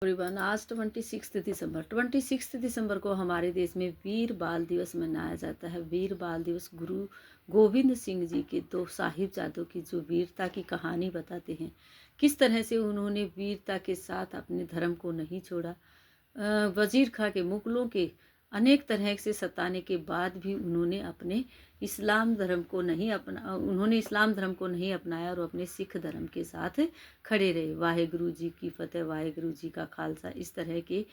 Everyone, आज 26 दिसंबर को हमारे देश में वीर बाल दिवस मनाया जाता है। वीर बाल दिवस गुरु गोविंद सिंह जी के दो साहिबजादों की जो वीरता की कहानी बताते हैं, किस तरह से उन्होंने वीरता के साथ अपने धर्म को नहीं छोड़ा। वजीर खां के मुगलों के अनेक तरह से सताने के बाद भी उन्होंने इस्लाम धर्म को नहीं अपनाया और अपने सिख धर्म के साथ खड़े रहे। वाहेगुरु जी की फतेह, वाहेगुरु जी का खालसा, इस तरह के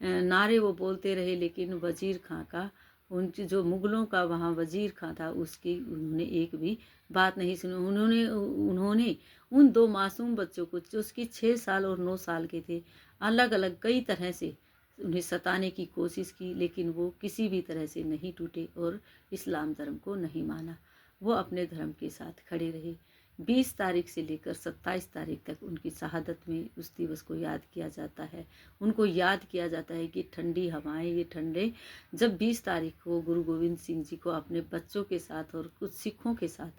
नारे वो बोलते रहे। लेकिन वजीर खां का, उनकी जो मुगलों का वहाँ वजीर खां था, उसकी उन्होंने एक भी बात नहीं सुनी। उन्होंने उन दो मासूम बच्चों को, जो उसकी 6 साल और 9 साल के थे, अलग अलग कई तरह से उन्हें सताने की कोशिश की, लेकिन वो किसी भी तरह से नहीं टूटे और इस्लाम धर्म को नहीं माना। वो अपने धर्म के साथ खड़े रहे। 20 तारीख से लेकर 27 तारीख तक उनकी शहादत में उस दिवस को याद किया जाता है। उनको याद किया जाता है कि ठंडी हवाएं, ये ठंडे, जब 20 तारीख को गुरु गोविंद सिंह जी को अपने बच्चों के साथ और कुछ सिखों के साथ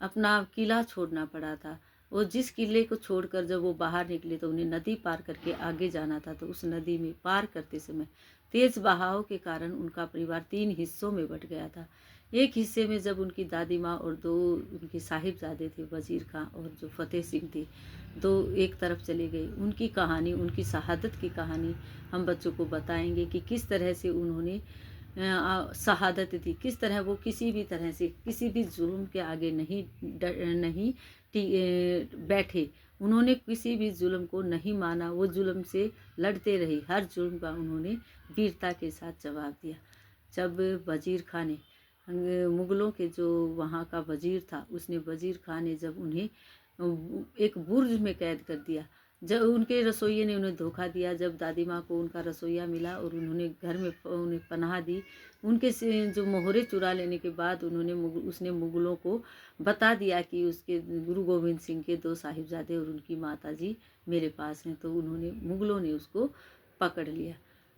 अपना किला छोड़ना पड़ा था। वो जिस किले को छोड़कर जब वो बाहर निकले तो उन्हें नदी पार करके आगे जाना था। तो उस नदी में पार करते समय तेज बहाव के कारण उनका परिवार 3 हिस्सों में बट गया था। एक हिस्से में जब उनकी दादी माँ और 2 उनके साहिबजादे थे, वजीर खां और जो फतेह सिंह थे, 2 एक तरफ चले गए। उनकी कहानी, उनकी शहादत की कहानी हम बच्चों को बताएंगे कि किस तरह से उन्होंने शहादत दी, किस तरह वो किसी भी तरह से किसी भी जुल्म के आगे नहीं बैठे। उन्होंने किसी भी जुल्म को नहीं माना, वो जुल्म से लड़ते रहे। हर जुल्म का उन्होंने वीरता के साथ जवाब दिया। जब वजीर खां ने, मुगलों के जो वहाँ का वजीर था, उसने वजीर खां ने जब उन्हें एक बुर्ज में कैद कर दिया, जब उनके रसोइये ने उन्हें धोखा दिया, जब दादी माँ को उनका रसोइया मिला और उन्होंने घर में उन्हें पनाह दी, उनके से जो मोहरे चुरा लेने के बाद उसने मुगलों को बता दिया कि उसके गुरु गोविंद सिंह के 2 साहिबजादे और उनकी माता जी मेरे पास हैं। तो मुगलों ने उसको पकड़ लिया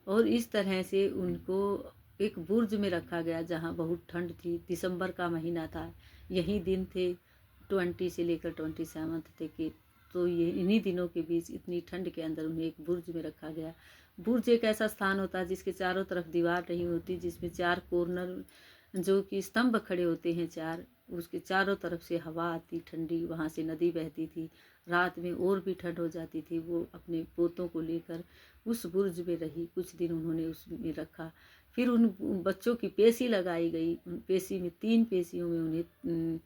और इस तरह से उनको एक बुर्ज में रखा गया, जहाँ बहुत ठंड थी। दिसंबर का महीना था, यही दिन थे 20 से लेकर 27 तक। तो ये इन्हीं दिनों के बीच इतनी ठंड के अंदर उन्हें एक बुर्ज में रखा गया। बुर्ज एक ऐसा स्थान होता है जिसके चारों तरफ दीवार नहीं होती, जिसमें 4 कॉर्नर जो कि स्तंभ खड़े होते हैं 4, उसके चारों तरफ से हवा आती ठंडी, वहाँ से नदी बहती थी। रात में और भी ठंड हो जाती थी। वो अपने पोतों को लेकर उस बुर्ज में रही, कुछ दिन उन्होंने उसमें रखा। फिर उन बच्चों की पेशी लगाई गई। उन पेशी में 3 पेशियों में उन्हें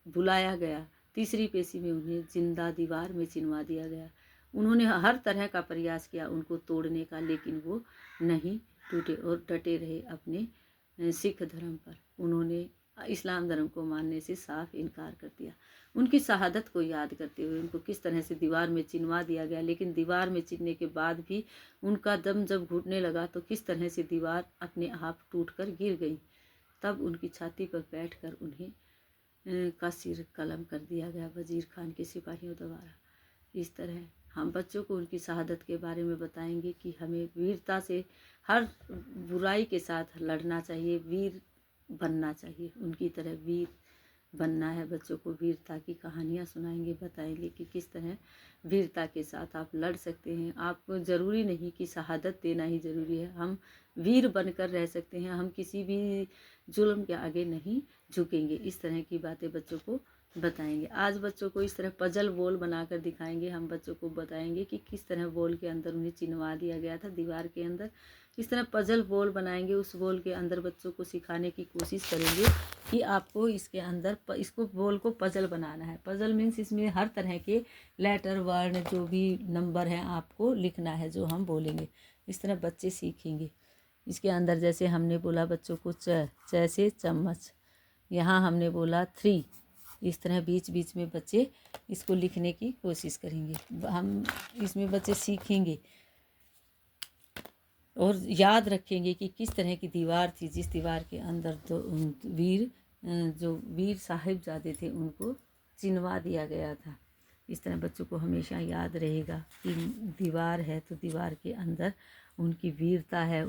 बुलाया गया। तीसरी पेशी में उन्हें जिंदा दीवार में चिनवा दिया गया। उन्होंने हर तरह का प्रयास किया उनको तोड़ने का, लेकिन वो नहीं टूटे और डटे रहे अपने सिख धर्म पर। उन्होंने इस्लाम धर्म को मानने से साफ इनकार कर दिया। उनकी शहादत को याद करते हुए उनको किस तरह से दीवार में चिनवा दिया गया, लेकिन दीवार में चिनने के बाद भी उनका दम जब घुटने लगा तो किस तरह से दीवार अपने आप टूटकर गिर गई। तब उनकी छाती पर बैठकर उन्हें का सिर कलम कर दिया गया वजीर खान के सिपाहियों द्वारा। इस तरह हम बच्चों को उनकी शहादत के बारे में बताएंगे कि हमें वीरता से, हर बुराई के साथ लड़ना चाहिए, वीर बनना चाहिए, उनकी तरह वीर बनना है। बच्चों को वीरता की कहानियाँ सुनाएंगे, बताएंगे कि किस तरह वीरता के साथ आप लड़ सकते हैं। आपको ज़रूरी नहीं कि शहादत देना ही ज़रूरी है, हम वीर बनकर रह सकते हैं। हम किसी भी जुल्म के आगे नहीं झुकेंगे। इस तरह की बातें बच्चों को बताएंगे। आज बच्चों को इस तरह पजल बॉल बनाकर दिखाएंगे। हम बच्चों को बताएंगे कि किस तरह बॉल के अंदर उन्हें चिनवा दिया गया था दीवार के अंदर। इस तरह पजल बॉल बनाएंगे, उस बॉल के अंदर बच्चों को सिखाने की कोशिश करेंगे कि आपको इसके अंदर इसको बॉल को पजल बनाना है। पजल मीन्स इसमें हर तरह के लेटर, वर्ण, जो भी नंबर हैं आपको लिखना है, जो हम बोलेंगे। इस तरह बच्चे सीखेंगे। इसके अंदर जैसे हमने बोला बच्चों को च से चम्मच, यहाँ हमने बोला 3। इस तरह बीच बीच में बच्चे इसको लिखने की कोशिश करेंगे। हम इसमें बच्चे सीखेंगे और याद रखेंगे कि किस तरह की दीवार थी, जिस दीवार के अंदर तो जो वीर साहिबजादे थे उनको चिनवा दिया गया था। इस तरह बच्चों को हमेशा याद रहेगा कि दीवार है तो दीवार के अंदर उनकी वीरता है।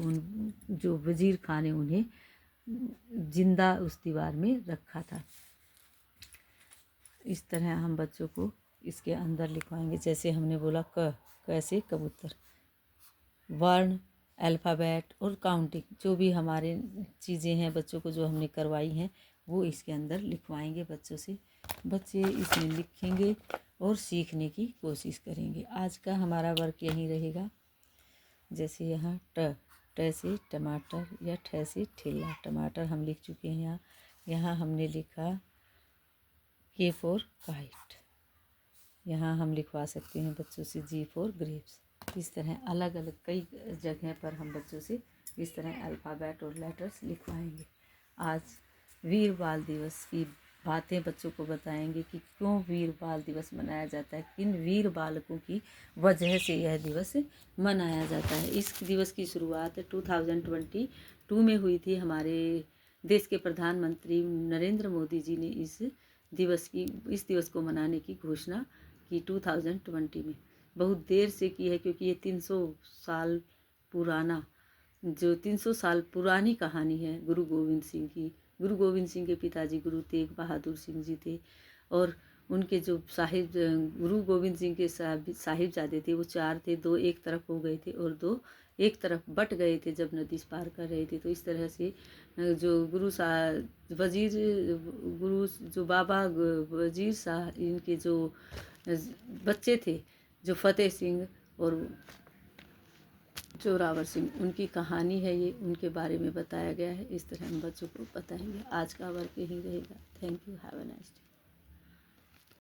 जो वजीर खान ने उन्हें जिंदा उस दीवार में रखा था। इस तरह हम बच्चों को इसके अंदर लिखवाएंगे। जैसे हमने बोला क, कैसे कबूतर, वर्ण, अल्फ़ाबेट और काउंटिंग, जो भी हमारे चीज़ें हैं बच्चों को जो हमने करवाई हैं वो इसके अंदर लिखवाएंगे बच्चों से। बच्चे इसमें लिखेंगे और सीखने की कोशिश करेंगे। आज का हमारा वर्क यहीं रहेगा। जैसे यहाँ ट से टमाटर या ठ से ठेला, टमाटर हम लिख चुके हैं। यहाँ हमने लिखा K फॉर काइट। यहाँ हम लिखवा सकते हैं बच्चों से G फॉर ग्रेप्स। इस तरह अलग अलग कई जगह पर हम बच्चों से इस तरह अल्फ़ाबेट और लेटर्स लिखवाएंगे। आज वीर बाल दिवस की बातें बच्चों को बताएंगे कि क्यों वीर बाल दिवस मनाया जाता है, किन वीर बालकों की वजह से यह दिवस मनाया जाता है। इस दिवस की शुरुआत 2022 में हुई थी। हमारे देश के प्रधानमंत्री नरेंद्र मोदी जी ने इस दिवस को मनाने की घोषणा की 2020 में। बहुत देर से की है क्योंकि ये 300 साल पुराना, जो 300 साल पुरानी कहानी है गुरु गोविंद सिंह की। गुरु गोविंद सिंह के पिताजी गुरु तेग बहादुर सिंह जी थे और उनके जो गुरु गोविंद सिंह के साहिबजादे थे वो 4 थे। 2 एक तरफ हो गए थे और 2 एक तरफ बट गए थे जब नदी पार कर रहे थे। तो इस तरह से जो गुरु जो बाबा वजीर शाह, इनके जो बच्चे थे, जो फतेह सिंह और जोरावर सिंह, उनकी कहानी है ये, उनके बारे में बताया गया है। इस तरह हम बच्चों को बताएंगे। आज का वर्क यहीं रहेगा। Thank you. Have a nice day.